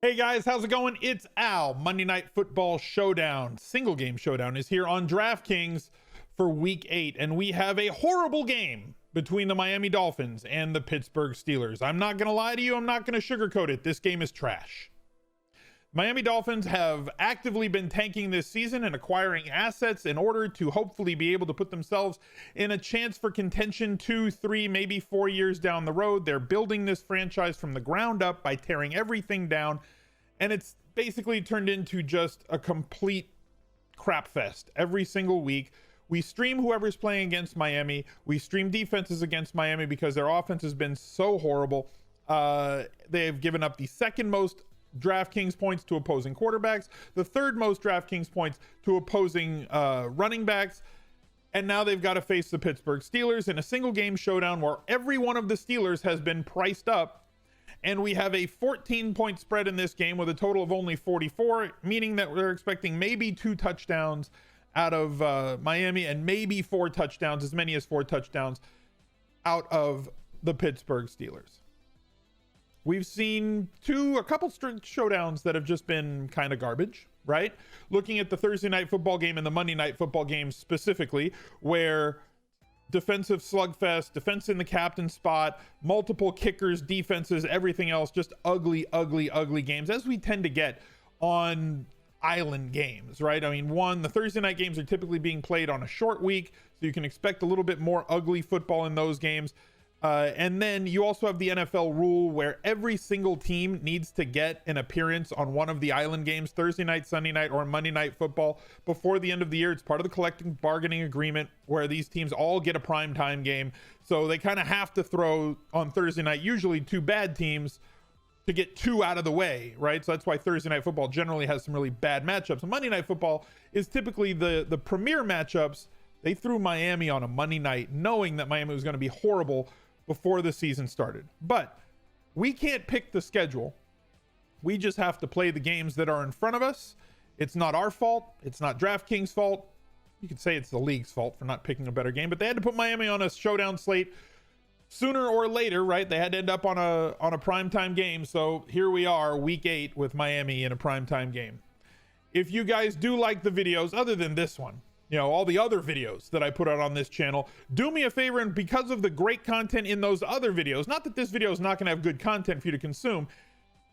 Hey guys, how's it going? It's Al. Monday Night Football Showdown, single game showdown, is here on DraftKings for week 8, and we have a horrible game between the Miami Dolphins and the Pittsburgh Steelers. I'm not gonna lie to you, I'm not gonna sugarcoat it. This game is trash. Miami Dolphins have actively been tanking this season and acquiring assets in order to hopefully be able to put themselves in a chance for contention 2, 3, maybe 4 years down the road. They're building this franchise from the ground up by tearing everything down, and it's basically turned into just a complete crap fest every single week. We stream whoever's playing against Miami. We stream defenses against Miami because their offense has been so horrible. They have given up the second most DraftKings points to opposing quarterbacks, the third most DraftKings points to opposing running backs, and now they've got to face the Pittsburgh Steelers in a single game showdown where every one of the Steelers has been priced up, and we have a 14-point spread in this game with a total of only 44, meaning that we're expecting maybe 2 touchdowns out of Miami and maybe 4 touchdowns, as many as 4 touchdowns out of the Pittsburgh Steelers. We've seen a couple showdowns that have just been kind of garbage, right? Looking at the Thursday night football game and the Monday night football game specifically, where defensive slugfest, defense in the captain spot, multiple kickers, defenses, everything else, just ugly games, as we tend to get on island games, right? I mean, the Thursday night games are typically being played on a short week, so you can expect a little bit more ugly football in those games. And then you also have the NFL rule where every single team needs to get an appearance on one of the island games, Thursday night, Sunday night, or Monday night football before the end of the year. It's part of the collective bargaining agreement where these teams all get a primetime game. So they kind of have to throw on Thursday night, usually 2 bad teams, to get 2 out of the way, right? So that's why Thursday night football generally has some really bad matchups. And Monday night football is typically the premier matchups. They threw Miami on a Monday night knowing that Miami was going to be horrible before the season started. But we can't pick the schedule. We just have to play the games that are in front of us. It's not our fault. It's not DraftKings' fault. You could say it's the league's fault for not picking a better game, but they had to put Miami on a showdown slate sooner or later, right? They had to end up on a primetime game. So here we are, week 8 with Miami in a primetime game. If you guys do like the videos, other than this one, you know, all the other videos that I put out on this channel, do me a favor, and because of the great content in those other videos, not that this video is not going to have good content for you to consume,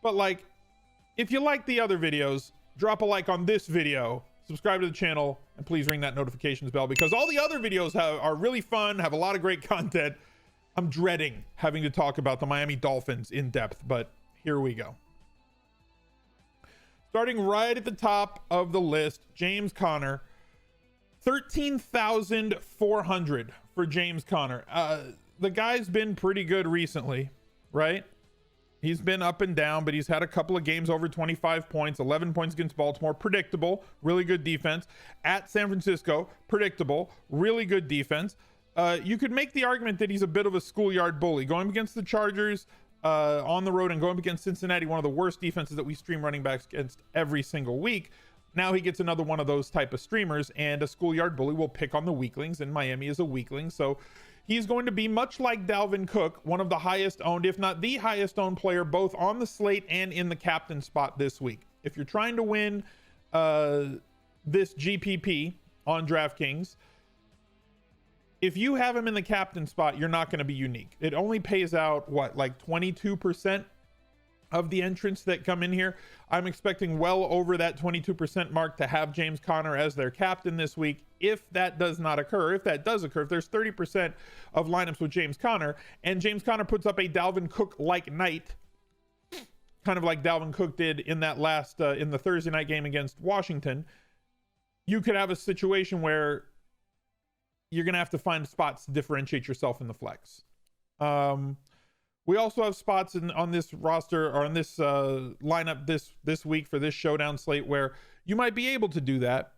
but like, if you like the other videos, drop a like on this video, subscribe to the channel, and please ring that notifications bell, because all the other videos are really fun, have a lot of great content. I'm dreading having to talk about the Miami Dolphins in depth, but here we go. Starting right at the top of the list, James Conner. 13,400 for James Conner. The guy's been pretty good recently, right? He's been up and down, but he's had a couple of games over 25 points, 11 points against Baltimore, predictable, really good defense. At San Francisco, predictable, really good defense. You could make the argument that he's a bit of a schoolyard bully. Going against the Chargers on the road and going against Cincinnati, one of the worst defenses that we stream running backs against every single week. Now he gets another one of those type of streamers, and a schoolyard bully will pick on the weaklings, and Miami is a weakling. So he's going to be much like Dalvin Cook, one of the highest owned, if not the highest owned player, both on the slate and in the captain spot this week. If you're trying to win this GPP on DraftKings, if you have him in the captain spot, you're not going to be unique. It only pays out, what, like 22% of the entrants that come in here. I'm expecting well over that 22% mark to have James Conner as their captain this week. If that does not occur, if that does occur, if there's 30% of lineups with James Conner, and James Conner puts up a Dalvin Cook-like night, kind of like Dalvin Cook did in that last, in the Thursday night game against Washington, you could have a situation where you're going to have to find spots to differentiate yourself in the flex. We also have spots on this roster, or on this lineup this week for this showdown slate, where you might be able to do that,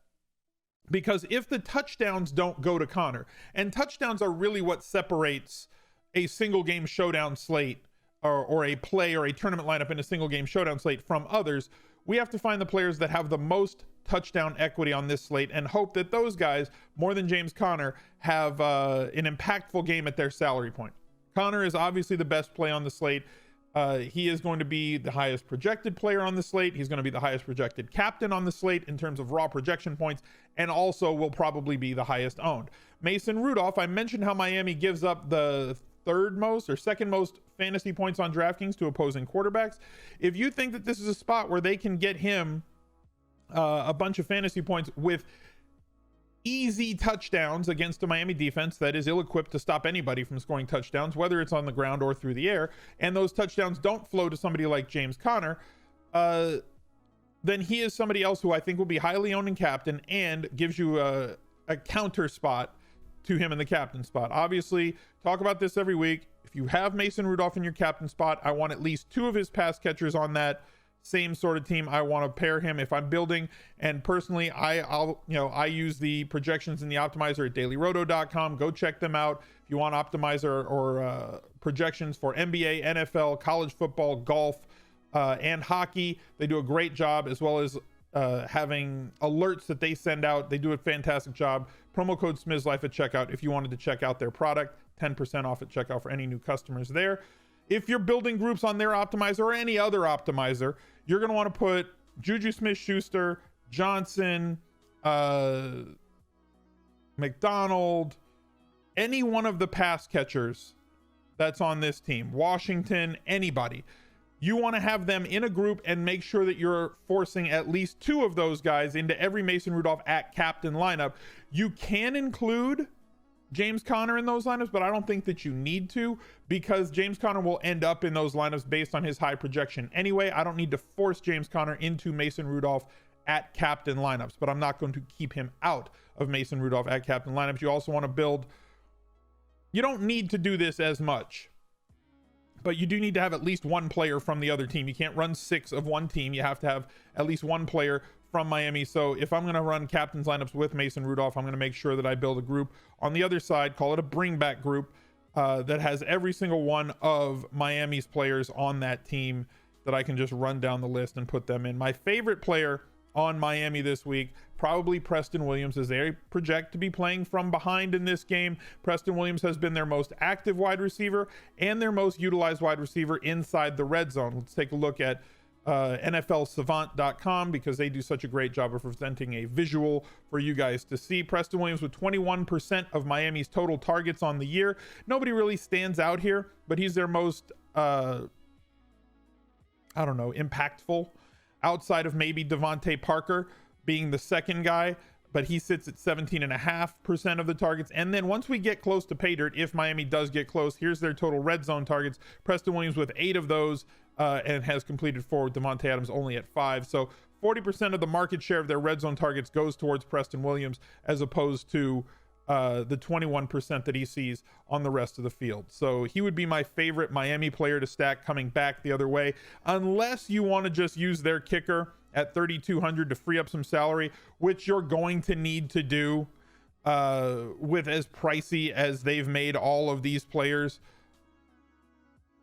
because if the touchdowns don't go to Conner, and touchdowns are really what separates a single game showdown slate or a play or a tournament lineup in a single game showdown slate from others, we have to find the players that have the most touchdown equity on this slate and hope that those guys, more than James Conner, have an impactful game at their salary point. Conner is obviously the best play on the slate. He is going to be the highest projected player on the slate. He's going to be the highest projected captain on the slate in terms of raw projection points, and also will probably be the highest owned. Mason Rudolph, I mentioned how Miami gives up the third most or second most fantasy points on DraftKings to opposing quarterbacks. If you think that this is a spot where they can get him a bunch of fantasy points with easy touchdowns against a Miami defense that is ill-equipped to stop anybody from scoring touchdowns, whether it's on the ground or through the air, and those touchdowns don't flow to somebody like James Conner, then he is somebody else who I think will be highly owned in captain and gives you a counter spot to him in the captain spot. Obviously, talk about this every week. If you have Mason Rudolph in your captain spot, I want at least 2 of his pass catchers on that same sort of team. I want to pair him if I'm building, and personally I use the projections in the optimizer at dailyroto.com. Go check them out if you want optimizer or projections for NBA, NFL, college football, golf, and hockey. They do a great job, as well as having alerts that they send out. They do a fantastic job. Promo code SMIZLIFE at checkout if you wanted to check out their product. 10% off at checkout for any new customers there. If you're building groups on their optimizer or any other optimizer, you're going to want to put Juju Smith-Schuster, Johnson, McDonald, any one of the pass catchers that's on this team, Washington, anybody. You want to have them in a group and make sure that you're forcing at least 2 of those guys into every Mason Rudolph at captain lineup. You can include James Conner in those lineups, but I don't think that you need to, because James Conner will end up in those lineups based on his high projection anyway. I don't need to force James Conner into Mason Rudolph at captain lineups, but I'm not going to keep him out of Mason Rudolph at captain lineups. You also want to build, you don't need to do this as much, but you do need to have at least 1 player from the other team. You can't run 6 of one team. You have to have at least 1 player from Miami. So if I'm going to run captain's lineups with Mason Rudolph, I'm going to make sure that I build a group on the other side, call it a bring back group, that has every single one of Miami's players on that team that I can just run down the list and put them in. My favorite player on Miami this week, probably Preston Williams, as they project to be playing from behind in this game. Preston Williams has been their most active wide receiver and their most utilized wide receiver inside the red zone. Let's take a look at NFLsavant.com, because they do such a great job of presenting a visual for you guys to see. Preston Williams with 21% of Miami's total targets on the year. Nobody really stands out here, but he's their most impactful, outside of maybe Devontae Parker being the second guy, but he sits at 17.5% of the targets. And then once we get close to pay dirt, if Miami does get close, here's their total red zone targets. Preston Williams with 8 of those, and has completed 4, with Devontae Adams only at 5. So 40% of the market share of their red zone targets goes towards Preston Williams, as opposed to the 21% that he sees on the rest of the field. So he would be my favorite Miami player to stack coming back the other way, unless you want to just use their kicker at 3,200 to free up some salary, which you're going to need to do with as pricey as they've made all of these players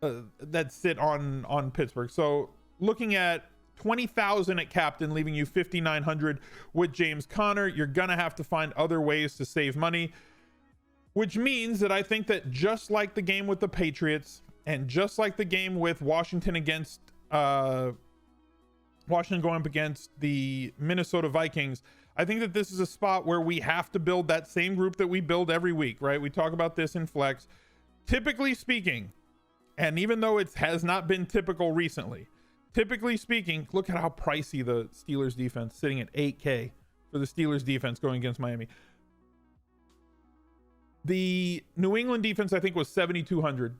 that sit on Pittsburgh. So looking at 20,000 at captain, leaving you 5,900 with James Conner, you're gonna have to find other ways to save money, which means that I think that just like the game with the Patriots, and just like the game with Washington against Washington going up against the Minnesota Vikings, I think that this is a spot where we have to build that same group that we build every week, right? We talk about this in flex. Typically speaking, and even though it has not been typical recently, typically speaking, look at how pricey the Steelers defense, sitting at 8K for the Steelers defense going against Miami. The New England defense, I think, was 7,200.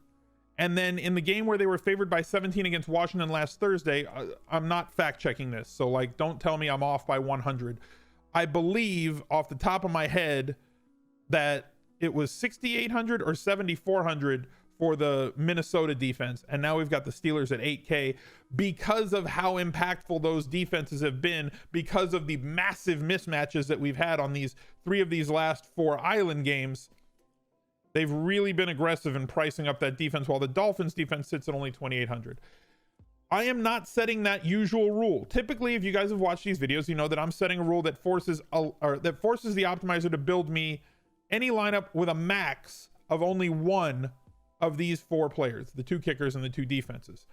And then in the game where they were favored by 17 against Washington last Thursday, I'm not fact checking this, so like, don't tell me I'm off by 100. I believe off the top of my head that it was 6,800 or 7,400 for the Minnesota defense, and now we've got the Steelers at 8K because of how impactful those defenses have been, because of the massive mismatches that we've had on these 3 of these last 4 island games. They've really been aggressive in pricing up that defense, while the Dolphins defense sits at only 2,800. I am not setting that usual rule. Typically, if you guys have watched these videos, you know that I'm setting a rule that forces the optimizer to build me any lineup with a max of only 1 of these 4 players, the 2 kickers and the 2 defenses.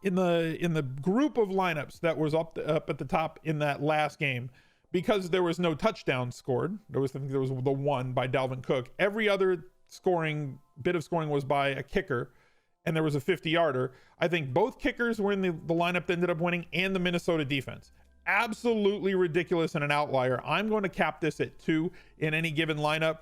In the group of lineups that was up at the top in that last game, because there was no touchdown scored, I think there was the one by Dalvin Cook. Every other bit of scoring was by a kicker, and there was a 50-yarder. I think both kickers were in the lineup that ended up winning, and the Minnesota defense. Absolutely ridiculous and an outlier. I'm going to cap this at 2 in any given lineup.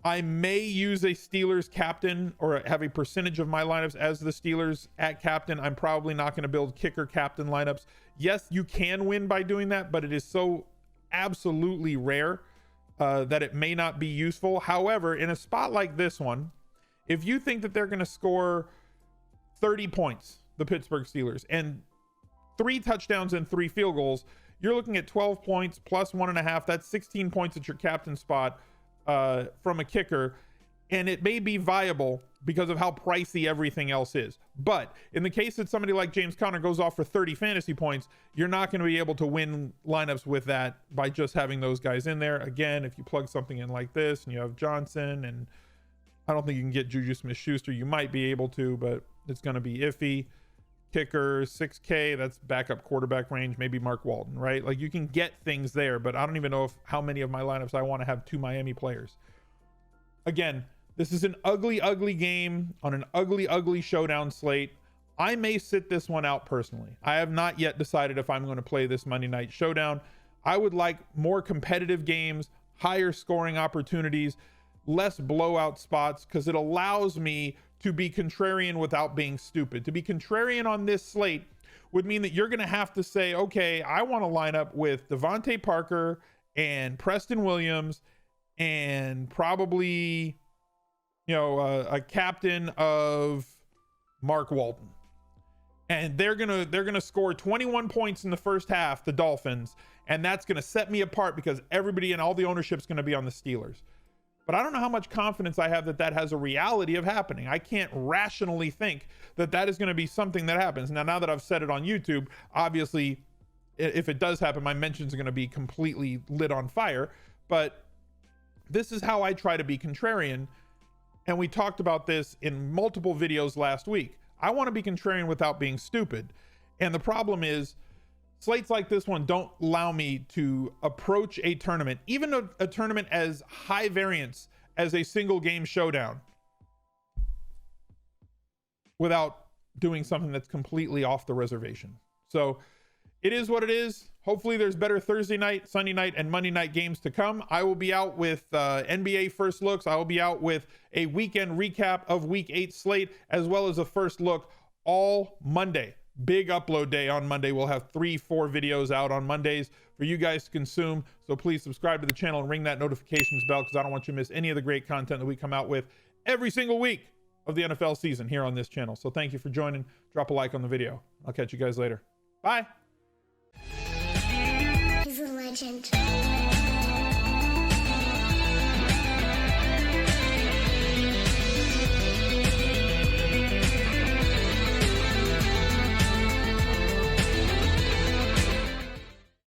I may use a Steelers captain or have a percentage of my lineups as the Steelers at captain. I'm probably not going to build kicker captain lineups. Yes, you can win by doing that, but it is so absolutely rare that it may not be useful. However, in a spot like this one, if you think that they're going to score 30 points, the Pittsburgh Steelers, and 3 touchdowns and 3 field goals, you're looking at 12 points plus 1.5. That's 16 points at your captain spot from a kicker, and it may be viable because of how pricey everything else is. But in the case that somebody like James Conner goes off for 30 fantasy points, you're not going to be able to win lineups with that by just having those guys in there. Again, if you plug something in like this and you have Johnson, and I don't think you can get Juju Smith-Schuster. You might be able to, but it's going to be iffy. Kicker 6K, that's backup quarterback range, maybe Mark Walton, right? Like, you can get things there, but I don't even know how many of my lineups I want to have 2 Miami players. Again, this is an ugly game on an ugly showdown slate. I may sit this one out personally. I have not yet decided if I'm going to play this Monday night showdown. I would like more competitive games, higher scoring opportunities, less blowout spots, because it allows me to be contrarian without being stupid. To be contrarian on this slate would mean that you're going to have to say, okay, I want to line up with Devontae Parker and Preston Williams and probably, a captain of Mark Walton. And they're going to score 21 points in the first half, the Dolphins, and that's going to set me apart because everybody and all the ownership's going to be on the Steelers. But I don't know how much confidence I have that has a reality of happening. I can't rationally think that is going to be something that happens. Now that I've said it on YouTube, obviously, if it does happen, my mentions are going to be completely lit on fire. But this is how I try to be contrarian. And we talked about this in multiple videos last week. I want to be contrarian without being stupid. And the problem is, slates like this one don't allow me to approach a tournament, even a tournament as high variance as a single game showdown, without doing something that's completely off the reservation. So it is what it is. Hopefully there's better Thursday night, Sunday night, and Monday night games to come. I will be out with NBA first looks. I will be out with a weekend recap of week 8 slate, as well as a first look all Monday. Big upload day on Monday. We'll have 3-4 videos out on Mondays for you guys to consume. So please subscribe to the channel and ring that notifications bell, because I don't want you to miss any of the great content that we come out with every single week of the NFL season here on this channel. So thank you for joining. Drop a like on the video. I'll catch you guys later. Bye. He's a legend.